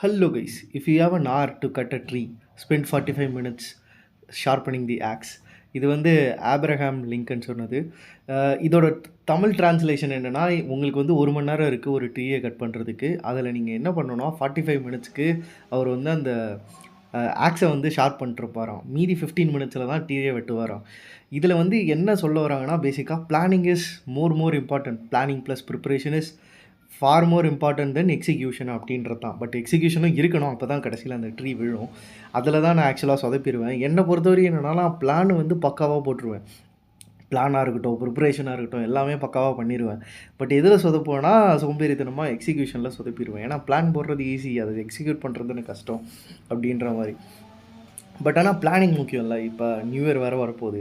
Hello guys, if you have an hour to cut a tree, spend 45 minutes sharpening the axe. இது வந்து Abraham Lincoln சொன்னது. இதோட Tamil translation என்னன்னா, உங்களுக்கு வந்து 1 மணி நேரம் இருக்கு ஒரு ட்ரீய கட் பண்றதுக்கு. அதில நீங்க என்ன பண்ணணும்னா 45 மினிட்ஸ்க்கு அவர் வந்து அந்த ஆக்ஸ வந்து ஷார்ப் பண்ணிட்டுருப்பாராம். மீதி 15 மினிட்ஸ்ல தான் ட்ரீய வெட்டுவாராம். இதில வந்து என்ன சொல்ல வராங்கன்னா, பேசிக்கா planning is more important. Planning plus preparation is for more important then execution அப்படின்றது தான். பட் எக்ஸிக்யூஷனும் இருக்கணும். அப்போ தான் கடைசியில அந்த ட்ரீ விழும். அதில தான் நான் ஆக்சுவலா சொதப்பிருவேன். என்ன பொறுத்தவரையும் என்னன்னா, நான் பிளான் வந்து பக்காவா போட்டுருவேன். பிளானா இருக்கட்டும், ப்ரிப்பரேஷனா இருக்கட்டும், எல்லாமே பக்காவா பண்ணிருவேன். பட் எதில சொதப்புவேன்னா, சோம்பேறித்தனமா எக்ஸிக்யூஷன்ல சொதப்பிருவேன். ஏன்னா பிளான் போடுறது ஈஸி. அத எக்ஸிக்யூட் பண்றது எனக்கு கஷ்டம் அப்படின்ற மாரி. பட் ஆனால் பிளானிங் முக்கியம்ல. இப்போ நியூ இயர் வேறு வரப்போகுது.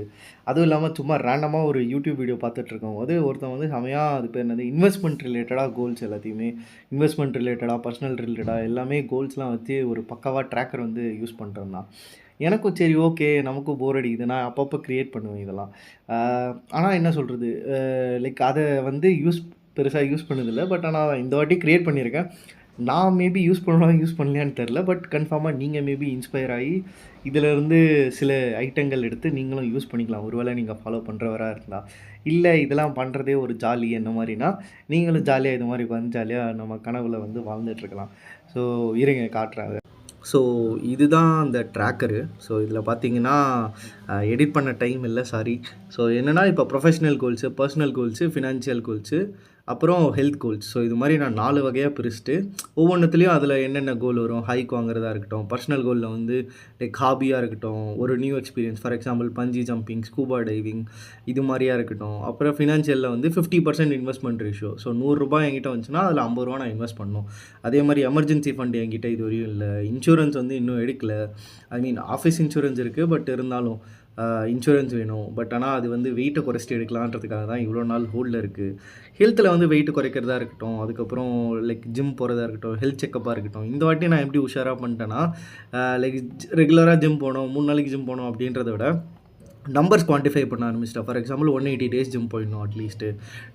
அதுவும் இல்லாமல் சும்மா ரேண்டமாக ஒரு யூடியூப் வீடியோ பார்த்துட்ருக்கும்போது ஒருத்தன் வந்து செமையாக அது பேர் என்னது இன்வெஸ்ட்மெண்ட் ரிலேட்டடாக கோல்ஸ் எல்லாத்தையுமே இன்வெஸ்ட்மெண்ட் ரிலேட்டடாக பர்சனல் ரிலேட்டடாக எல்லாமே கோல்ஸ்லாம் வச்சு ஒரு பக்காவாக ட்ராக்கர் வந்து யூஸ் பண்ணுறேன். எனக்கும் சரி ஓகே நமக்கும் போர் அடிக்குது. நான் அப்பப்போ க்ரியேட் பண்ணுவேன் இதெல்லாம். ஆனால் என்ன சொல்கிறது, லைக் அதை வந்து பெருசாக யூஸ் பண்ணதில்லை. பட் ஆனால் இந்த வாட்டி க்ரியேட் பண்ணியிருக்கேன். நான் மேபி யூஸ் பண்ணலாம் யூஸ் பண்ணலையான்னு தெரில. பட் கன்ஃபார்மாக நீங்கள் மேபி இன்ஸ்பயர் ஆகி இதிலேருந்து சில ஐட்டங்கள் எடுத்து நீங்களும் யூஸ் பண்ணிக்கலாம். ஒருவேளை நீங்கள் ஃபாலோ பண்ணுறவரா இருந்தால். இல்லை இதெல்லாம் பண்ணுறதே ஒரு ஜாலி என்ன மாதிரினா, நீங்களும் ஜாலியாக இது மாதிரி உட்காந்து ஜாலியாக நம்ம கனவுல வந்து வாழ்ந்துட்டுருக்கலாம். ஸோ இருங்க காட்டுறேன் அத. ஸோ இதுதான் அந்த ட்ராக்கரு. ஸோ இதில் பார்த்தீங்கன்னா எடிட் பண்ண டைம் இல்லை சாரி. ஸோ என்னென்னா இப்போ professional goals, personal goals, financial goals, அப்புறம் ஹெல்த் கோல்ஸ். ஸோ இது மாதிரி நான் 4 வகையாக பிரிச்சுட்டு ஒவ்வொன்றுத்துலேயும் அதில் என்னென்ன கோல் வரும், ஹைக் வாங்குறதா இருக்கட்டும், பர்சனல் கோலில் வந்து லைக் ஹாபியாக இருக்கட்டும், ஒரு new experience for example bungee jumping, scuba diving இது மாதிரியா இருக்கட்டும். அப்புறம் ஃபினான்ஷியலில் வந்து 50% இன்வெஸ்ட்மெண்ட் ரேஷியோ. ஸோ ரூ. 100 என்கிட்ட வந்துச்சுன்னா அதில் ரூ. 50 நான் இன்வெஸ்ட் பண்ணணும். அதே மாதிரி எமர்ஜென்சி ஃபண்ட் என்கிட்ட இது வரையும் இல்லை. இன்சூரன்ஸ் வந்து இன்னும் எடுக்கல. ஐ மீன் ஆஃபீஸ் இன்சூரன்ஸ் இருக்குது. பட் இருந்தாலும் இன்சூரன்ஸ் வேணும். பட் ஆனால் அது வந்து வெயிட்டை குறைச்சிட்டு எடுக்கலான்றதுக்காக தான் இவ்வளோ நாள் ஹோல்டில் இருக்குது. ஹெல்த்தில் வந்து வெயிட் குறைக்கிறதா இருக்கட்டும், அதுக்கப்புறம் லைக் ஜிம் போகிறதா இருக்கட்டும், ஹெல்த் செக்கப்பாக இருக்கட்டும். இந்த வாட்டி நான் எப்படி உஷாராக பண்ணிட்டேன்னா, லைக் ரெகுலராக ஜிம் போகணும், 3 நாளைக்கு ஜிம் போகணும் அப்படின்றத விட நம்பர்ஸ் குவான்டிஃபை பண்ண ஆரம்பிச்சிட்டேன். ஃபார் எக்ஸாம்பிள் 180 டேஸ் ஜிம் போயிடணும் அட்லீஸ்ட்டு.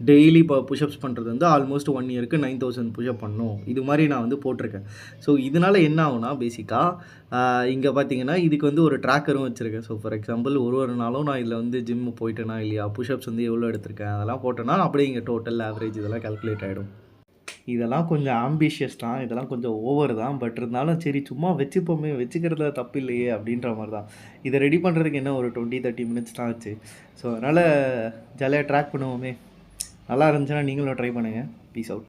டெய்லி இப்போ புஷ்அப்ஸ் பண்ணுறது வந்து ஆல்மோஸ்ட் 1 இயருக்கு 9000 புஷ்அப் பண்ணணும். இது மாதிரி நான் வந்து போட்டிருக்கேன். ஸோ இதனால் என்ன ஆகுனா பேசிக்காக இங்கே பார்த்தீங்கன்னா இதுக்கு வந்து ஒரு ட்ராக்கரும் வச்சுருக்கேன். ஸோ ஃபார் எக்ஸாம்பிள் ஒரு நாளும் நான் இதில் வந்து ஜிம் போயிட்டேனா இல்லையா, புஷ்அப்ஸ் வந்து எவ்வளோ எடுத்திருக்கேன் அதெல்லாம் போட்டேன்னா அப்படியே இங்கே டோட்டல் ஆவரேஜ் இதெல்லாம் கால்குலேட் ஆகிடும். இதெல்லாம் கொஞ்சம் ஆம்பிஷியஸ் தான். இதெல்லாம் கொஞ்சம் ஓவர் தான். பட் இருந்தாலும் சரி சும்மா வச்சுப்போமே, வச்சுக்கிறதுல தப்பு இல்லையே அப்படின்ற மாதிரி தான். இதை ரெடி பண்ணுறதுக்கு என்ன ஒரு 20-30 மினிட்ஸ் தான் ஆச்சு. ஸோ அதனால் ஜாலியாக ட்ராக் பண்ணுவோமே. நல்லா இருந்துச்சுன்னா நீங்களும் ட்ரை பண்ணுங்கள். Peace out.